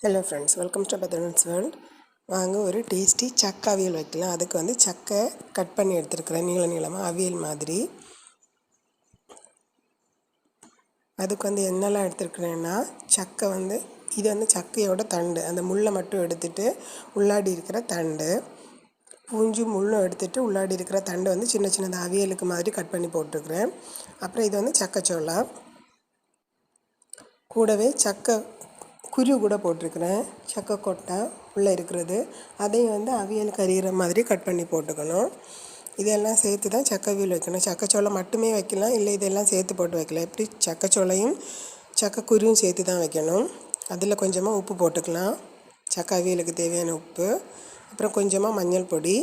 Hello friends, welcome to பத்ரன்ஸ் world. வாங்க ஒரு டேஸ்டி சக்கை அவியல் வைக்கலாம். அதுக்கு வந்து சக்கை கட் பண்ணி எடுத்துருக்கிறேன் நீளமாக அவியல் மாதிரி. அதுக்கு வந்து என்னெல்லாம் எடுத்துருக்குறேன்னா, சக்கை வந்து இது வந்து சக்கையோட தண்டு, அந்த முள்ளை மட்டும் எடுத்துகிட்டு உள்ளாடி இருக்கிற தண்டு, பூஞ்சி முள்ளும் எடுத்துகிட்டு உள்ளாடி இருக்கிற தண்டு வந்து சின்ன சின்னதாக அவியலுக்கு மாதிரி கட் பண்ணி போட்டிருக்கிறேன். அப்புறம் இது வந்து சக்கைச்சோளா, கூடவே சக்கை குரு கூட போட்டிருக்கிறேன். சக்கை கொட்டை உள்ளே இருக்கிறது, அதையும் வந்து அவியலுக்கு அறிகிற மாதிரி கட் பண்ணி போட்டுக்கணும். இதெல்லாம் சேர்த்து தான் சக்கை அவியல் வைக்கணும். சக்கைச்சோளம் மட்டுமே வைக்கலாம், இல்லை இதெல்லாம் சேர்த்து போட்டு வைக்கலாம். எப்படி சக்கைச்சோளையும் சக்கை குருவும் சேர்த்து தான் வைக்கணும். அதில் கொஞ்சமாக உப்பு போட்டுக்கலாம், சக்கை அவியலுக்கு தேவையான உப்பு. அப்புறம் கொஞ்சமாக மஞ்சள் பொடி,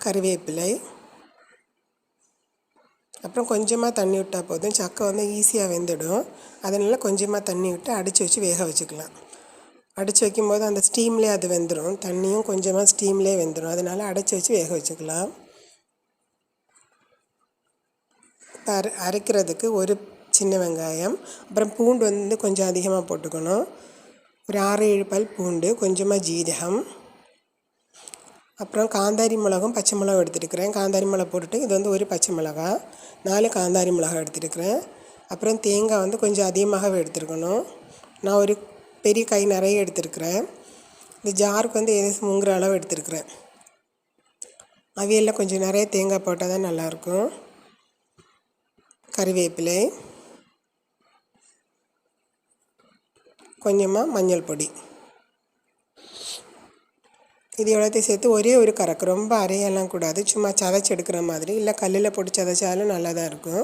கறிவேப்பிலை, அப்புறம் கொஞ்சமாக தண்ணி விட்டால் போதும். சக்கை வந்து ஈஸியாக வெந்துடும். அதனால் கொஞ்சமாக தண்ணி விட்டு அடித்து வச்சு வேக வச்சுக்கலாம். அடித்து வைக்கும்போது அந்த ஸ்டீம்லேயே அது வெந்துடும். தண்ணியும் கொஞ்சமாக ஸ்டீம்லேயே வெந்துடும். அதனால் அடைச்சி வச்சு வேக வச்சுக்கலாம். இப்போ அரைக்கிறதுக்கு ஒரு சின்ன வெங்காயம், அப்புறம் பூண்டு வந்து கொஞ்சம் அதிகமாக போட்டுக்கணும். ஒரு 6-7 பல் பூண்டு, கொஞ்சமாக ஜீரகம், அப்புறம் காந்தாரி மிளகும் பச்சை மிளகும் எடுத்துருக்கிறேன். காந்தாரி மிளகா போட்டுட்டு, இது வந்து ஒரு பச்சை மிளகா, 4 காந்தாரி மிளகா எடுத்துருக்கிறேன். அப்புறம் தேங்காய் வந்து கொஞ்சம் அதிகமாகவே எடுத்துருக்கணும். நான் ஒரு பெரிய கை நிறைய எடுத்துருக்கிறேன். இந்த ஜாருக்கு வந்து ஏதாச்சும் முங்குற அளவு எடுத்துருக்கிறேன். அவியலில் கொஞ்சம் நிறைய தேங்காய் போட்டால் தான் நல்லாயிருக்கும். கறிவேப்பிலை, கொஞ்சமாக மஞ்சள் பொடி, இது எவ்வளோத்தையும் சேர்த்து ஒரே ஒரு கறக்கு, ரொம்ப அரையெல்லாம் கூடாது, சும்மா சதைச்சி எடுக்கிற மாதிரி. இல்லை கல்லில் போட்டு சதைச்சாலும் நல்லா தான் இருக்கும்.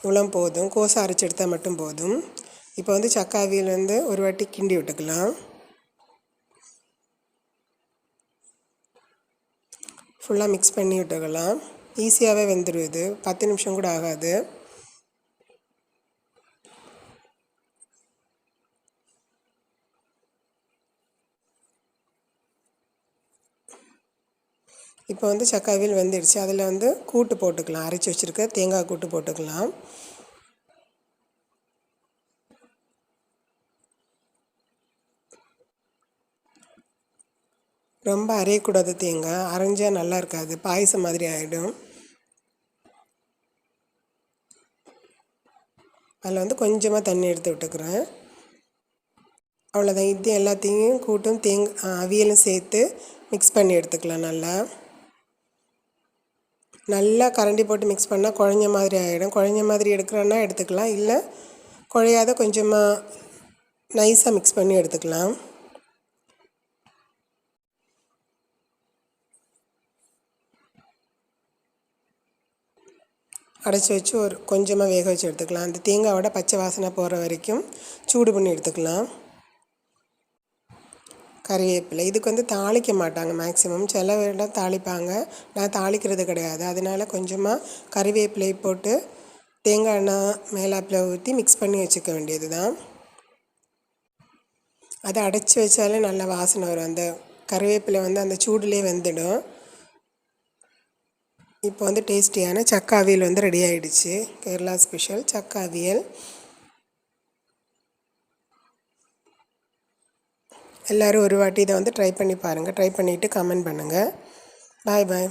இவ்வளோ போதும், கோசை அரைச்சி எடுத்தால் மட்டும் போதும். இப்போ வந்து சக்கை அவியல் வந்து ஒரு வாட்டி கிண்டி விட்டுக்கலாம். ஃபுல்லாக மிக்ஸ் பண்ணி விட்டுக்கலாம். ஈஸியாகவே வெந்துடும். இது 10 நிமிஷம் கூட ஆகாது. இப்போ வந்து சக்கை அவியல் வெந்துடுச்சு. அதில் வந்து கூட்டு போட்டுக்கலாம், அரைச்சி வச்சுருக்க தேங்காய் கூட்டு போட்டுக்கலாம். ரொம்ப அரையக்கூடாது, தேங்காய் அரைஞ்சால் நல்லா இருக்காது, பாயசம் மாதிரி ஆகிடும். அதில் வந்து கொஞ்சமாக தண்ணி எடுத்து விட்டுக்கிறேன். அவ்வளோதான். இது எல்லாத்தையும் கூட்டும் அவியலும் சேர்த்து மிக்ஸ் பண்ணி எடுத்துக்கலாம். நல்லா கரண்டி போட்டு மிக்ஸ் பண்ணால் குழஞ்ச மாதிரி ஆகிடும். குழஞ்ச மாதிரி எடுக்கிறோன்னா எடுத்துக்கலாம், இல்லை குழையாத கொஞ்சமாக நைஸாக மிக்ஸ் பண்ணி எடுத்துக்கலாம். அடைச்சி வச்சு ஒரு கொஞ்சமாக வேக வச்சு எடுத்துக்கலாம். அந்த தேங்காயோட பச்சை வாசனை போகிற வரைக்கும் சூடு பண்ணி எடுத்துக்கலாம். கறிவேப்பிலை, இதுக்கு வந்து தாளிக்க மாட்டாங்க மேக்ஸிமம், சில இடம் தாளிப்பாங்க. நான் தாளிக்கிறது கிடையாது. அதனால் கொஞ்சமாக கறிவேப்பிலை போட்டு தேங்காய் எண்ணெய் மேலாப்பில் ஊற்றி மிக்ஸ் பண்ணி வச்சுக்க வேண்டியது தான். அதை அடைச்சி வச்சாலே நல்ல வாசனை வரும். அந்த கறிவேப்பிலை வந்து அந்த சூடுலேயே வெந்துடும். இப்போ வந்து டேஸ்டியான சக்கை அவியல் வந்து ரெடி ஆகிடுச்சு. கேரளா ஸ்பெஷல் சக்கை அவியல். எல்லோரும் ஒரு வாட்டி இதை வந்து ட்ரை பண்ணி பாருங்கள். ட்ரை பண்ணிவிட்டு கமெண்ட் பண்ணுங்கள். பாய் பாய்.